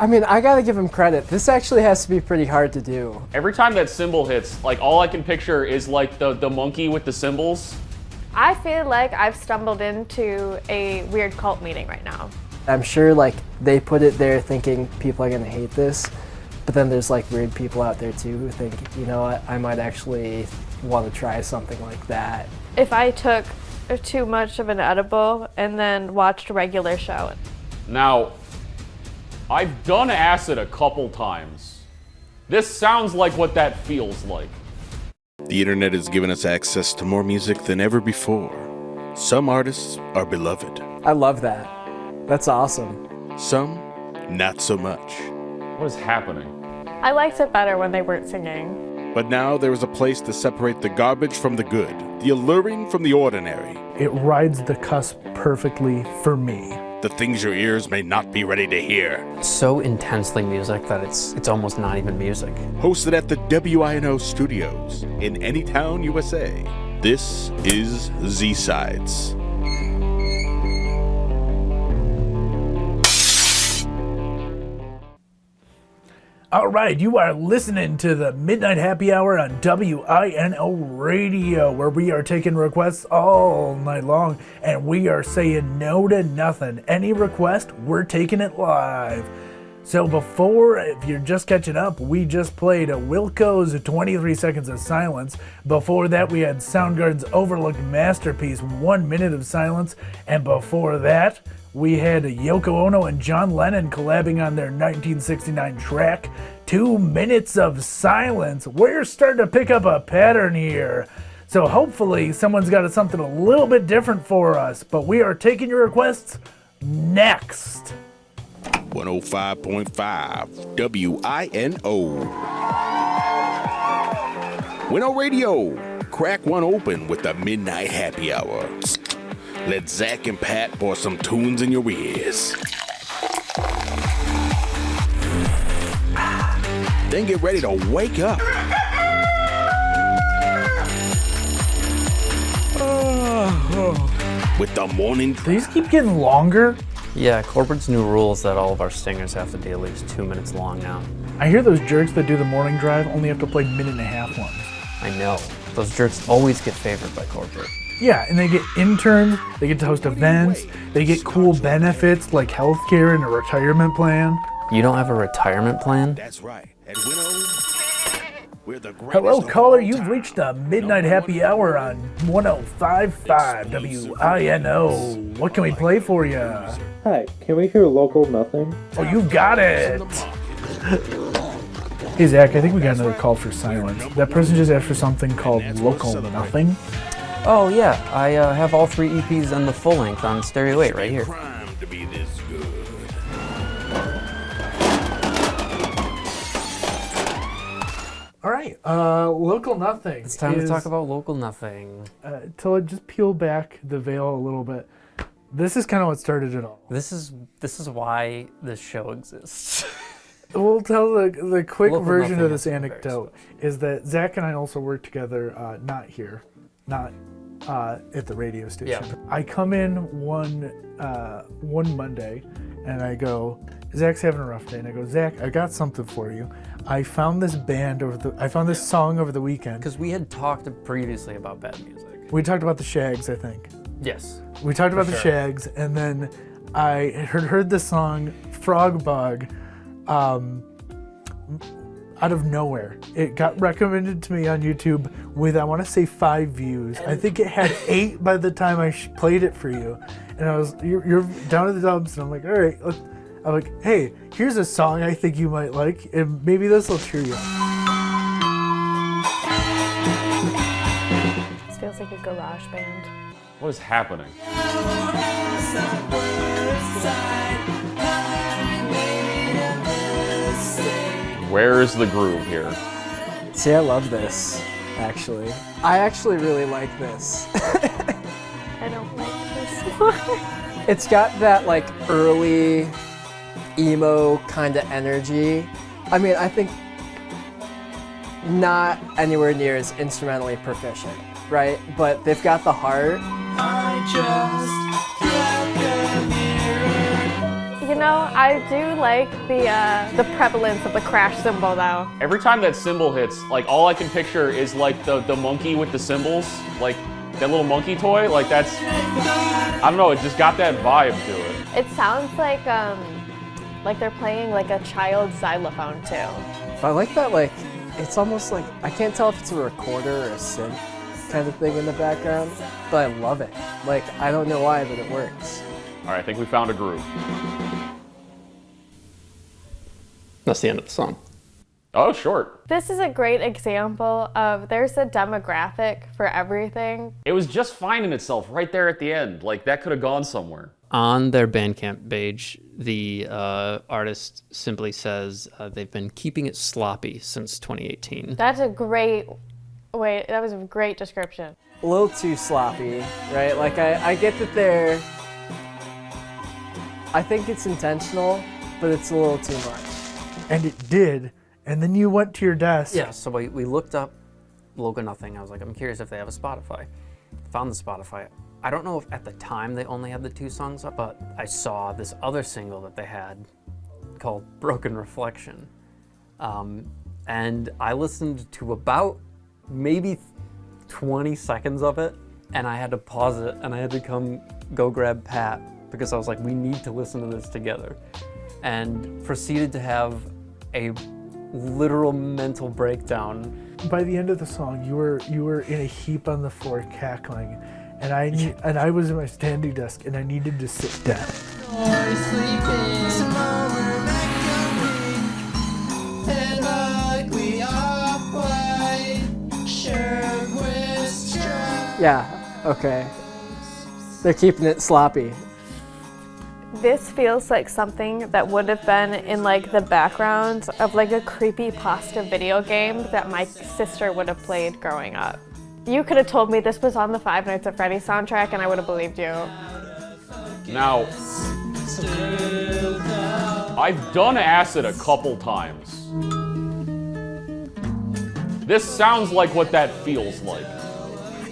I mean, I gotta give him credit. This actually has to be pretty hard to do. Every time that cymbal hits, like all I can picture is like the monkey with the cymbals. I feel like I've stumbled into a weird cult meeting right now. I'm sure like they put it there thinking people are gonna hate this, but then there's like weird people out there too who think, you know what, I might actually want to try something like that. If I took too much of an edible and then watched a regular show. Now, I've done acid a couple times. This sounds like what that feels like. The internet has given us access to more music than ever before. Some artists are beloved. I love that. That's awesome. Some, not so much. What is happening? I liked it better when they weren't singing. But now there is a place to separate the garbage from the good, the alluring from the ordinary. It rides the cusp perfectly for me. The things your ears may not be ready to hear. So intensely music that it's almost not even music. Hosted at the WINO Studios in Anytown, USA. This is Z-Sides. All right, you are listening to the Midnight Happy Hour on WINO Radio, where we are taking requests all night long, and we are saying no to nothing. Any request, we're taking it live. So before, if you're just catching up, we just played Wilco's 23 Seconds of Silence. Before that, we had Soundgarden's overlooked masterpiece, 1 Minute of Silence. And before that, we had Yoko Ono and John Lennon collabing on their 1969 track, 2 Minutes of Silence. We're starting to pick up a pattern here. So hopefully someone's got something a little bit different for us, but we are taking your requests next. 105.5 WINO. Winno Radio. Crack one open with the Midnight Happy Hour. Let Zach and Pat pour some tunes in your ears. Then get ready to wake up. With the morning drive. These keep getting longer. Yeah, corporate's new rule is that all of our stingers have to be at least 2 minutes long now. I hear those jerks that do the morning drive only have to play 1.5 minute ones. I know. Those jerks always get favored by corporate. Yeah, and they get interns, they get to host events, they get cool benefits like healthcare and a retirement plan. You don't have a retirement plan? That's right. At Winno, we're the greatest. Hello, of caller. all You've time. reached the Midnight Happy Hour on 105.5 WINO. What can we play for you? Hi, can we hear Local Nothing? Oh, you got it. Hey, Zach, I think we got another call for silence. That person just asked for something called Local Nothing. Oh yeah, I have all 3 EPs and the full length on Stereo 8 right here. Crime to be this good. All right, Local Nothing. It's time to talk about Local Nothing. To just peel back the veil a little bit. This is kind of what started it all. This is why this show exists. We'll tell the quick Local version Nothing of this is very anecdote is that Zach and I also work together, not here, not at the radio station. Yeah. I come in one Monday and I go, Zach's having a rough day, and I go, Zach, I got something for you. I found this song over the weekend. Because we had talked previously about bad music. We talked about the Shags, I think. Yes. We talked about For the sure. Shags, and then I heard the song Frog Bug out of nowhere. It got recommended to me on YouTube with, I want to say, 5 views. I think it had 8 by the time I played it for you. And you're down at the dumps, and I'm like, all right. I'm like, hey, here's a song I think you might like, and maybe this will cheer you up. This feels like a garage band. What is happening? Where is the groove here? See, I love this, actually. I actually really like this. I don't like this one. It's got that like early emo kind of energy. I mean, I think not anywhere near as instrumentally proficient, right? But they've got the heart. You know, I do like the prevalence of the crash cymbal though. Every time that cymbal hits, like all I can picture is like the monkey with the cymbals, like that little monkey toy. Like that's, I don't know, it just got that vibe to it. It sounds like they're playing like a child's xylophone too. But I like that, like, it's almost like, I can't tell if it's a recorder or a synth kind of thing in the background, but I love it. Like, I don't know why, but it works. All right, I think we found a groove. That's the end of the song. Oh, short. This is a great example of there's a demographic for everything. It was just finding itself right there at the end. Like that could have gone somewhere. On their Bandcamp page, the artist simply says they've been keeping it sloppy since 2018. That's a great, that was a great description. A little too sloppy, right? Like, I get that they're, I think it's intentional, but it's a little too much. And it did. And then you went to your desk. Yeah, so we looked up Logo Nothing. I was like, I'm curious if they have a Spotify. Found the Spotify. I don't know if at the time they only had the 2 songs up, but I saw this other single that they had called Broken Reflection. And I listened to about maybe 20 seconds of it, and I had to pause it, and I had to go grab Pat, because I was like, we need to listen to this together. And proceeded to have a literal mental breakdown. By the end of the song, you were in a heap on the floor cackling, and I was at my standing desk, and I needed to sit down. Yeah, okay. They're keeping it sloppy. This feels like something that would have been in like the background of like a creepypasta video game that my sister would have played growing up. You could have told me this was on the Five Nights at Freddy's soundtrack and I would have believed you. Now, I've done acid a couple times. This sounds like what that feels like.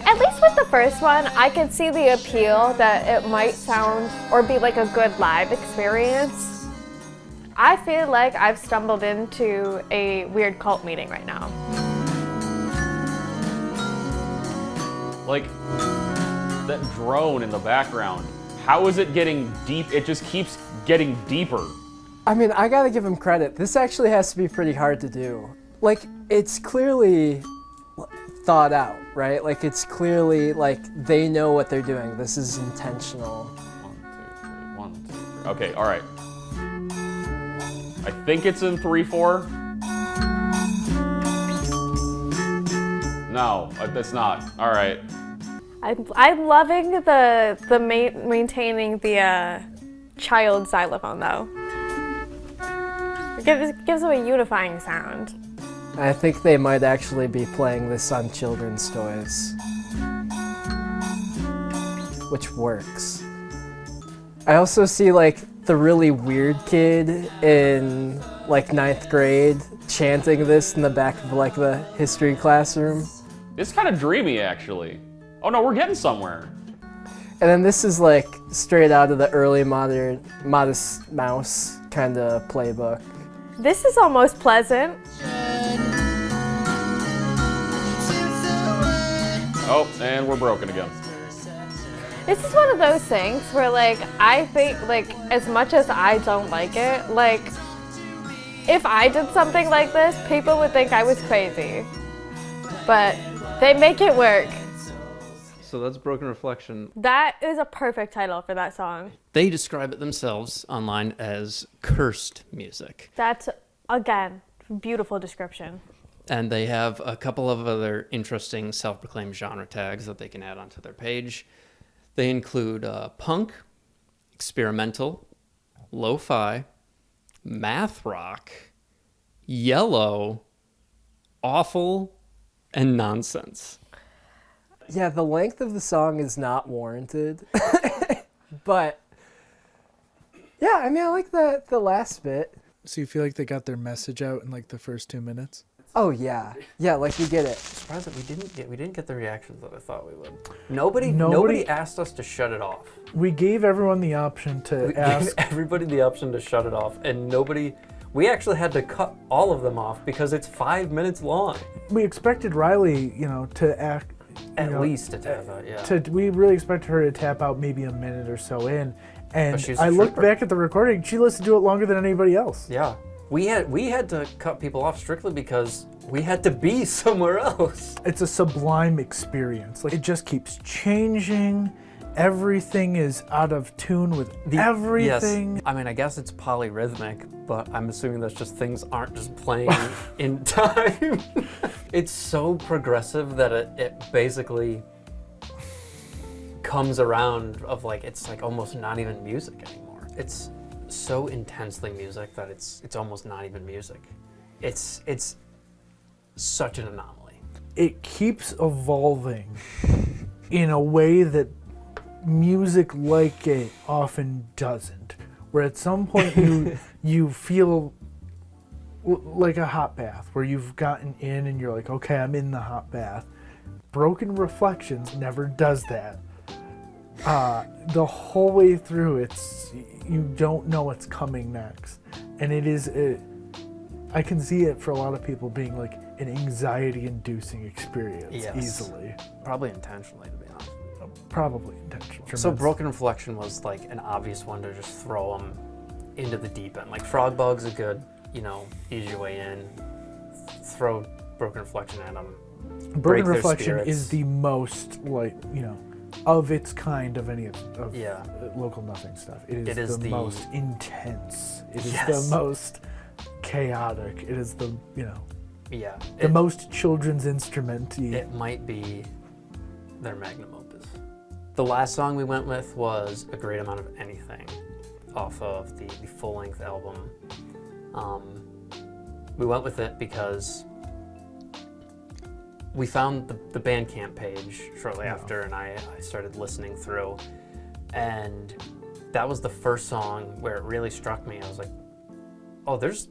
At least with the first one, I could see the appeal that it might sound or be like a good live experience. I feel like I've stumbled into a weird cult meeting right now. Like, that drone in the background, how is it getting deep? It just keeps getting deeper. I mean, I gotta give them credit. This actually has to be pretty hard to do. Like, it's clearly thought out, right? Like, it's clearly like they know what they're doing. This is intentional. 1, 2, 3, 1, 2, 3. Okay, all right. I think it's in 3/4. No, it's not. All right. I'm loving the maintaining the child xylophone though. It gives them a unifying sound. I think they might actually be playing this on children's toys, which works. I also see like the really weird kid in like 9th grade chanting this in the back of like the history classroom. It's kind of dreamy, actually. Oh no, we're getting somewhere. And then this is like straight out of the early modern Modest Mouse kind of playbook. This is almost pleasant. Oh, and we're broken again. This is one of those things where like I think like as much as I don't like it, like if I did something like this, people would think I was crazy. But they make it work. So that's Broken Reflection. That is a perfect title for that song. They describe it themselves online as cursed music. That's, again, beautiful description. And they have a couple of other interesting self-proclaimed genre tags that they can add onto their page. They include punk, experimental, lo-fi, math rock, yellow, awful, and nonsense. Yeah, the length of the song is not warranted, but yeah, I mean, I like the last bit. So you feel like they got their message out in like the first 2 minutes? Oh yeah, like we get it. Surprised that we didn't get the reactions that I thought we would. Nobody asked us to shut it off. We gave everyone the option to ask. Gave everybody the option to shut it off, and nobody. We actually had to cut all of them off because it's 5 minutes long. We expected Riley, to act. At least to tap out, yeah. We really expected her to tap out maybe a minute or so in, and she's a I looked trooper. back at the recording. She listened to it longer than anybody else. Yeah. We had to cut people off strictly because we had to be somewhere else. It's a sublime experience. Like, it just keeps changing. Everything is out of tune with everything. Yes. I mean, I guess it's polyrhythmic, but I'm assuming that's just things aren't just playing in time. It's so progressive that it basically comes around of like, it's like almost not even music anymore. It's so intensely music that it's almost not even music. It's such an anomaly. It keeps evolving in a way that music like it often doesn't. Where at some point you feel like a hot bath, where you've gotten in and you're like, okay, I'm in the hot bath. Broken Reflections never does that. The whole way through, you don't know what's coming next, and I can see it for a lot of people being like an anxiety-inducing experience. Yes. Easily. Probably intentionally, to be honest. Probably intentional. So Broken Reflection was like an obvious one to just throw them into the deep end. Like Frog Bug's a good, ease your way in. Throw Broken Reflection at them. Broken Reflection is the most of its kind of any of Local Nothing stuff. It is the most intense. It is the most chaotic. It is the the most children's instrument. It might be their magnum opus. The last song we went with was A Great Amount of Anything off of the full-length album. We went with it because we found the Bandcamp page shortly after, and I started listening through, and that was the first song where it really struck me. I was like, oh, there's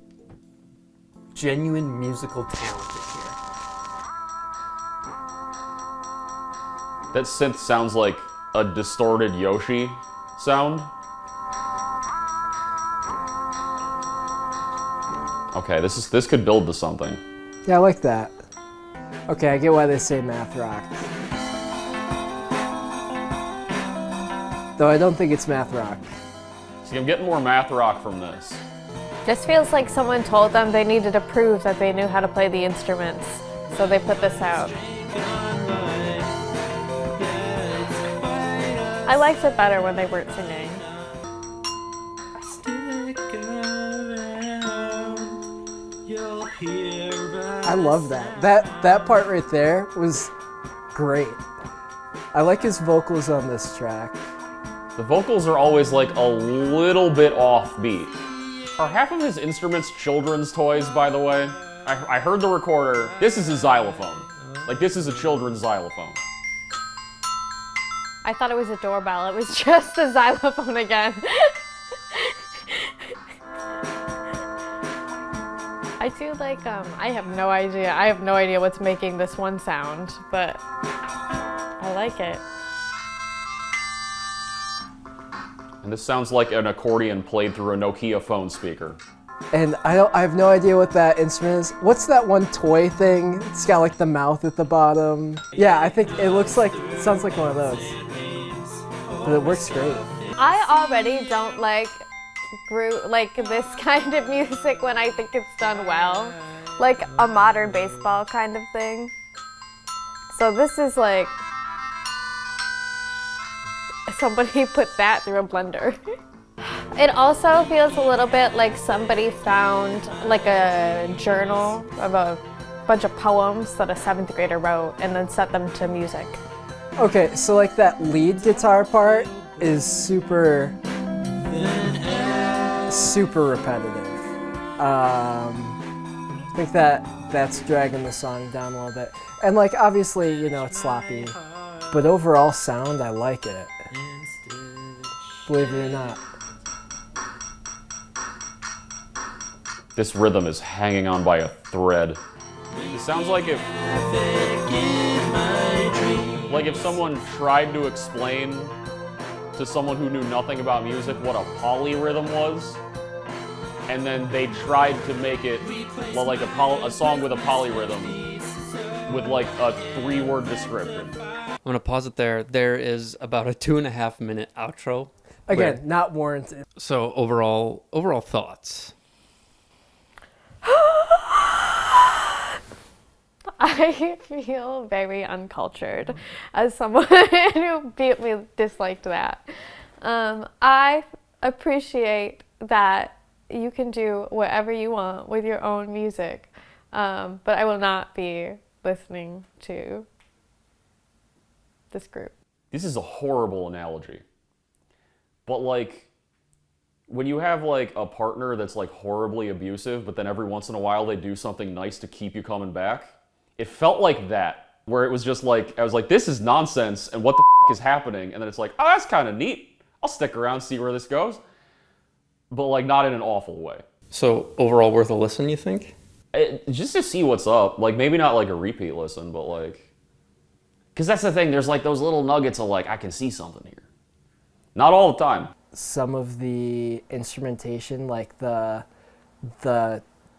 genuine musical talent in here. That synth sounds like a distorted Yoshi sound. Okay, this could build to something. Yeah, I like that. Okay, I get why they say math rock. Though I don't think it's math rock. See, I'm getting more math rock from this. This feels like someone told them they needed to prove that they knew how to play the instruments, so they put this out. I liked it better when they weren't singing. I love that. That part right there was great. I like his vocals on this track. The vocals are always like a little bit offbeat. Are half of his instruments children's toys, by the way? I heard the recorder. This is a xylophone. Like, this is a children's xylophone. I thought it was a doorbell. It was just a xylophone again. I do like, I have no idea. I have no idea what's making this one sound, but I like it. And this sounds like an accordion played through a Nokia phone speaker. And I have no idea what that instrument is. What's that one toy thing? It's got like the mouth at the bottom. Yeah, I think it sounds like one of those. But it works great. I already don't like this kind of music when I think it's done well. Like a modern baseball kind of thing. So this is like somebody put that through a blender. It also feels a little bit like somebody found like a journal of a bunch of poems that a 7th grader wrote and then set them to music. Okay, so like that lead guitar part is super repetitive. I think that's dragging the song down a little bit. And like obviously, it's sloppy, but overall sound, I like it. Believe it or not. This rhythm is hanging on by a thread. It sounds like if someone tried to explain to someone who knew nothing about music what a polyrhythm was, and then they tried to make it like a song with a polyrhythm with like a 3-word description. I'm gonna pause it there. There is about a 2.5-minute outro. Again, not warranted. So overall thoughts. I feel very uncultured as someone who disliked that. I appreciate that you can do whatever you want with your own music, but I will not be listening to this group. This is a horrible analogy. But like, when you have like a partner that's like horribly abusive, but then every once in a while they do something nice to keep you coming back, it felt like that, where it was just like, I was like, this is nonsense, and what the is happening? And then it's like, oh, that's kind of neat. I'll stick around, see where this goes. But like, not in an awful way. So overall worth a listen, you think? Just to see what's up. Like, maybe not like a repeat listen, but like, because that's the thing, there's like those little nuggets of like, I can see something here. Not all the time. Some of the instrumentation, like the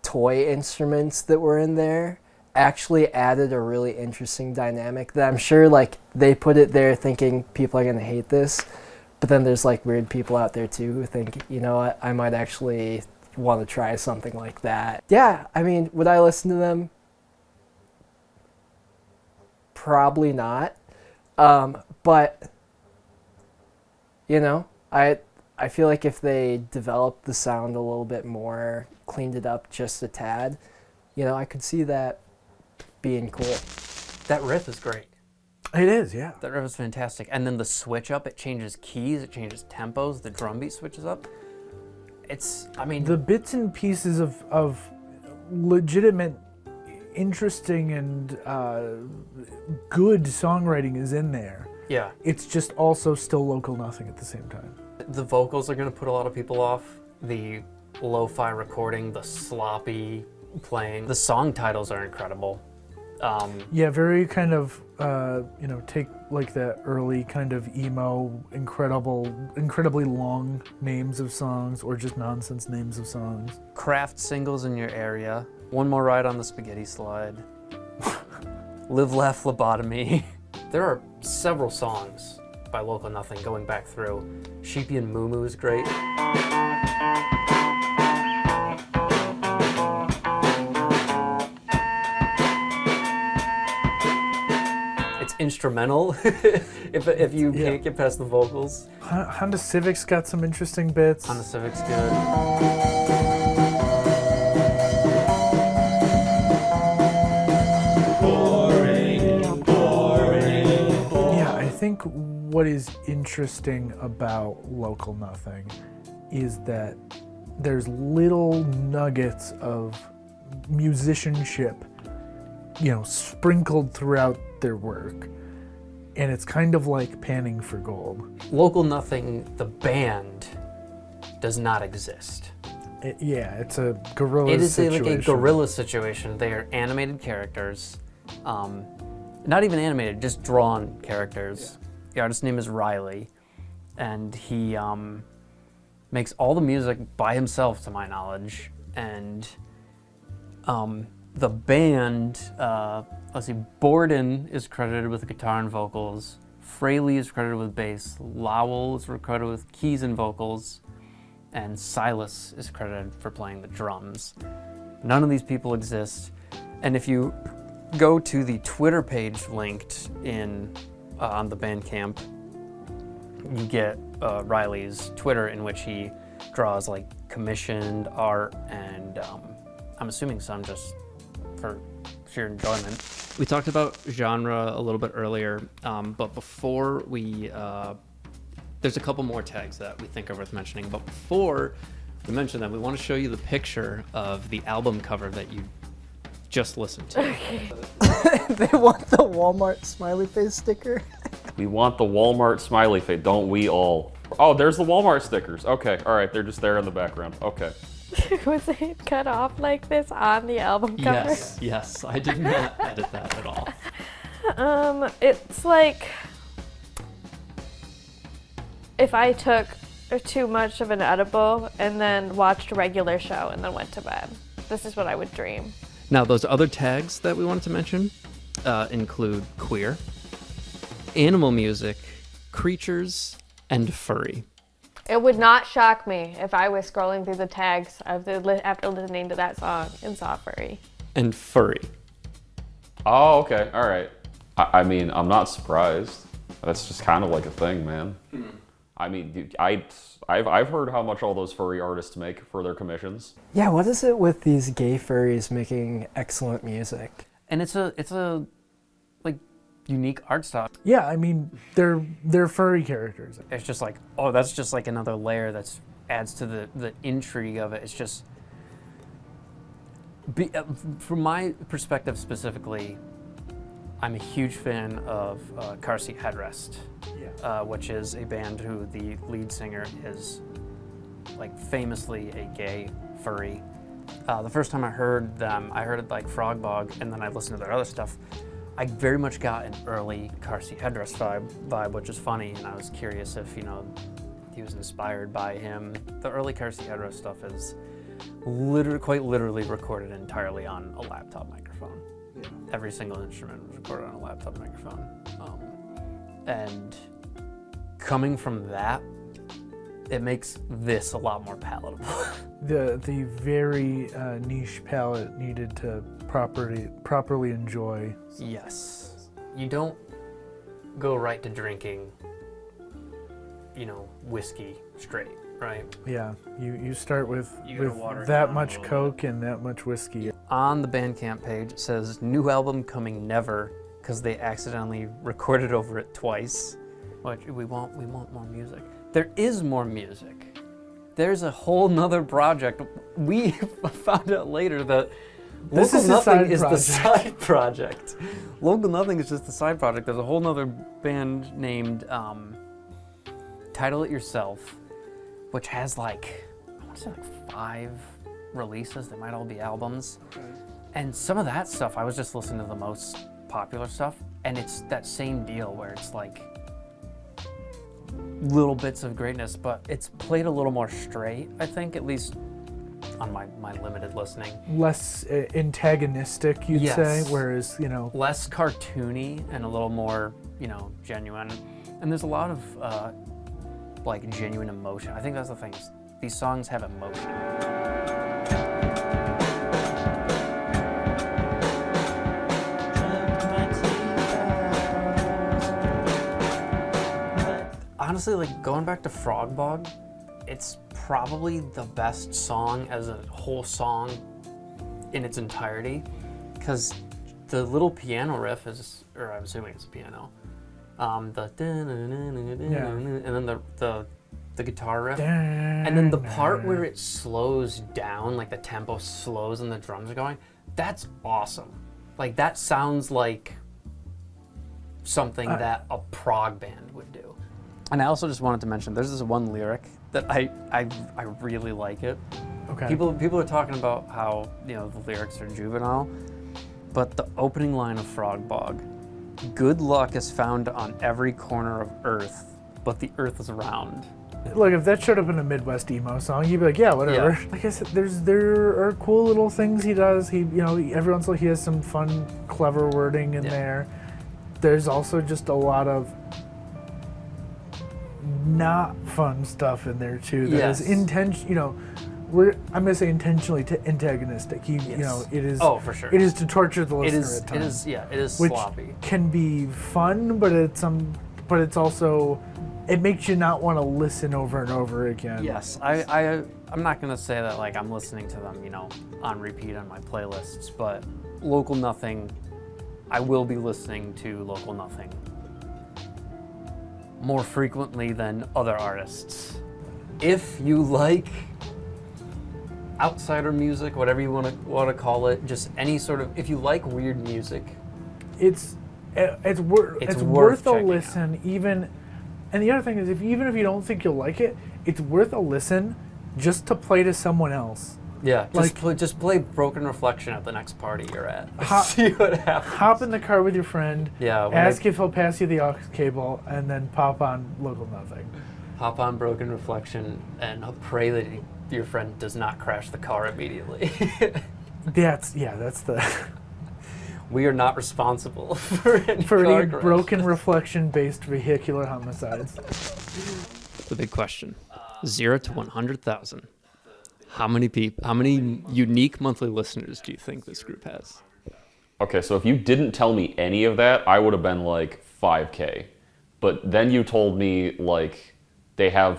toy instruments that were in there, actually added a really interesting dynamic that I'm sure like they put it there thinking people are gonna hate this, but then there's like weird people out there too who think, you know what, I might actually want to try something like that. Yeah, I mean, would I listen to them? Probably not. But you know, I feel like if they developed the sound a little bit more, cleaned it up just a tad, you know, I could see that being cool. That riff is great. It is, yeah. That riff is fantastic. And then the switch up, it changes keys, it changes tempos, the drum beat switches up. The bits and pieces of legitimate, interesting, and good songwriting is in there. Yeah. It's just also still local nothing at the same time. The vocals are going to put a lot of people off. The lo-fi recording, the sloppy playing. The song titles are incredible. Yeah, very kind of, take like the early kind of emo, incredibly long names of songs, or just nonsense names of songs. Craft singles in your area. One More Ride on the Spaghetti Slide. Live, Laugh, Lobotomy. There are several songs by Local Nothing going back through. Sheepy and Moo Moo is great. It's instrumental if you can't get past the vocals. Honda Civic's got some interesting bits. Honda Civic's good. I think what is interesting about Local Nothing is that there's little nuggets of musicianship, sprinkled throughout their work. And it's kind of like panning for gold. Local Nothing, the band, does not exist. It's a guerrilla situation. It is situation. like a guerrilla situation. They are animated characters. Not even animated, just drawn characters. Yeah. The artist's name is Riley, and he makes all the music by himself, to my knowledge. And the band, Borden is credited with guitar and vocals. Fraley is credited with bass. Lowell is credited with keys and vocals. And Silas is credited for playing the drums. None of these people exist. And if you go to the Twitter page linked on the Bandcamp, you get Riley's Twitter, in which he draws like commissioned art and I'm assuming some just for sheer enjoyment. We talked about genre a little bit earlier, but before we, there's a couple more tags that we think are worth mentioning, but before we mention them, we want to show you the picture of the album cover that you just listened to. Okay. They want the Walmart smiley face sticker. We want the Walmart smiley face, don't we all? Oh, there's the Walmart stickers. Okay, all right, they're just there in the background. Okay. Was it cut off like this on the album cover? Yes, I did not edit that at all. It's like if I took too much of an edible and then watched a regular show and then went to bed. This is what I would dream. Now, those other tags that we wanted to mention include queer, animal music, creatures, and furry. It would not shock me if I was scrolling through the tags after listening to that song and saw furry. And furry. Oh, okay, all right. I mean, I'm not surprised. That's just kind of like a thing, man. I mean, I've heard how much all those furry artists make for their commissions. Yeah, what is it with these gay furries making excellent music? And it's a like unique art style. Yeah, I mean, they're furry characters. It's just like, oh, that's just like another layer that adds to the intrigue of it. It's just, from my perspective specifically, I'm a huge fan of Car Seat Headrest, which is a band who the lead singer is like famously a gay furry. The first time I heard them, I heard it like Frog Bog, and then I listened to their other stuff. I very much got an early Car Seat Headrest vibe, which is funny, and I was curious if, he was inspired by him. The early Car Seat Headrest stuff is quite literally recorded entirely on a laptop microphone. Yeah. Every single instrument was recorded on a laptop microphone. And coming from that, it makes this a lot more palatable. The very niche palate needed to properly enjoy. Yes. You don't go right to drinking, whiskey straight, right? Yeah, you start with water it that down a much little Coke and that much whiskey. On the Bandcamp page, it says new album coming never because they accidentally recorded over it twice. Which we want more music. There is more music. There's a whole nother project. We found out later that This Local is a Nothing side is the project. side project. Local Nothing is just the side project. There's a whole nother band named Title It Yourself, which has I want to say 5 releases. They might all be albums. And some of that stuff, I was just listening to the most popular stuff, and it's that same deal where it's like little bits of greatness, but it's played a little more straight, I think, at least on my limited listening. Less antagonistic, you'd say, whereas, Less cartoony and a little more, genuine. And there's a lot of, genuine emotion. I think that's the thing. These songs have emotion. Honestly, going back to Frog Bog, it's probably the best song as a whole song in its entirety, because the little piano riff is, or I'm assuming it's a piano, and then the guitar riff, and then the part where it slows down, like the tempo slows and the drums are going, that's awesome. That sounds like something that a prog band would do. And I also just wanted to mention, there's this one lyric that I really like it. okay. People are talking about how, the lyrics are juvenile, but the opening line of Frog Bog, good luck is found on every corner of Earth, but the Earth is round. Look, if that showed up in a Midwest emo song, you'd be like, yeah, whatever. Yeah. Like I said, there are cool little things he does. He, every once in a while he has some fun, clever wording in there. There's also just a lot of not fun stuff in there too. That is I'm gonna say intentionally antagonistic. It is. Oh, for sure. It is to torture the listener at It times. is Which sloppy. can be fun, but it's also, it makes you not want to listen over and over again. Yes, I'm not gonna say that I'm listening to them, on repeat on my playlists, but Local Nothing, I will be listening to Local Nothing more frequently than other artists. If you like outsider music, whatever you want to call it, just any sort of, if you like weird music, It's worth a listen. Even, and the other thing is, even if you don't think you'll like it, it's worth a listen just to play to someone else. Yeah, Like- just play Broken Reflection at the next party you're at. Hop- See what happens. Hop in the car with your friend. Yeah, when Ask if he'll pass you the aux cable, and then pop on Local Nothing. Hop on Broken Reflection and pray that your friend does not crash the car immediately. That's the We are not responsible for any for car any crashes. broken reflection-based vehicular homicides. The big question: 0 to 100,000. How many unique monthly listeners do you think this group has? Okay, so if you didn't tell me any of that, I would have been like 5K. But then you told me like they're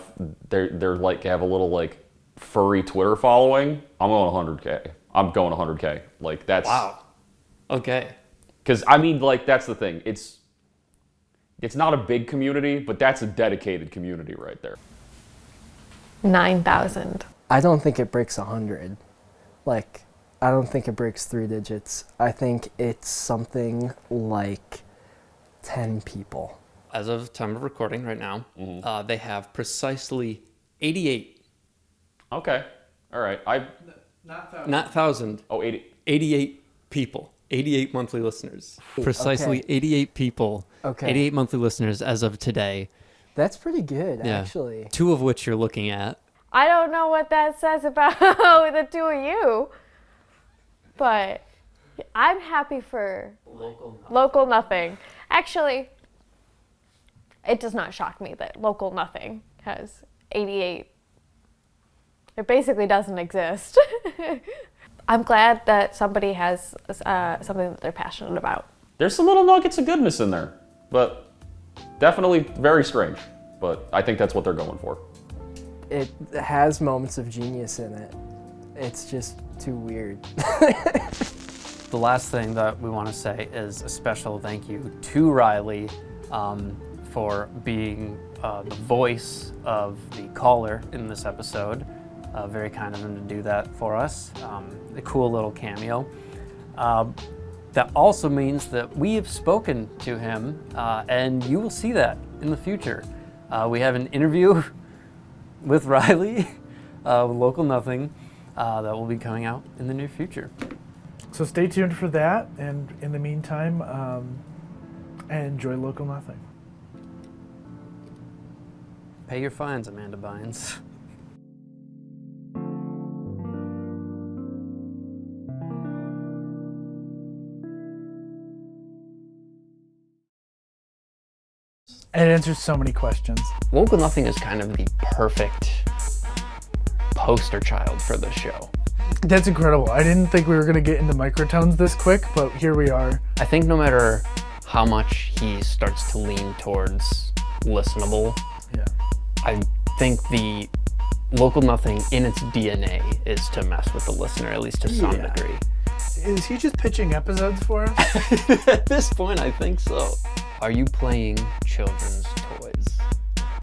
like have a little like furry Twitter following. I'm going 100K. I'm going 100K. Like that's Wow. Okay. Because I mean, like that's the thing. It's not a big community, but that's a dedicated community right there. 9,000. I don't think it breaks 100. Like, I don't think it breaks 3 digits. I think it's something like 10 people. As of time of recording right now, they have precisely 88, Okay. All right. not thousand, Oh, 80. 88 people, 88 monthly listeners. Precisely Okay. 88 people, Okay. 88 monthly listeners as of today. That's pretty good, Yeah. actually. 2 of which you're looking at. I don't know what that says about the two of you, but I'm happy for Local Nothing. Actually, it does not shock me that Local Nothing has 88. It basically doesn't exist. I'm glad that somebody has something that they're passionate about. There's some little nuggets of goodness in there, but definitely very strange. But I think that's what they're going for. It has moments of genius in it. It's just too weird. The last thing that we want to say is a special thank you to Riley for being the voice of the caller in this episode. Very kind of him to do that for us. A cool little cameo. That also means that we have spoken to him, and you will see that in the future. We have an interview with Riley, with Local Nothing, that will be coming out in the near future. So stay tuned for that, and in the meantime, enjoy Local Nothing. Pay your fines, Amanda Bynes. It answers so many questions. Local Nothing is kind of the perfect poster child for this show. That's incredible. I didn't think we were going to get into microtones this quick, but here we are. I think no matter how much he starts to lean towards listenable, Yeah. I think the Local Nothing in its DNA is to mess with the listener, at least to some Yeah. degree. Is he just pitching episodes for us? At this point, I think so. Are you playing children's toys?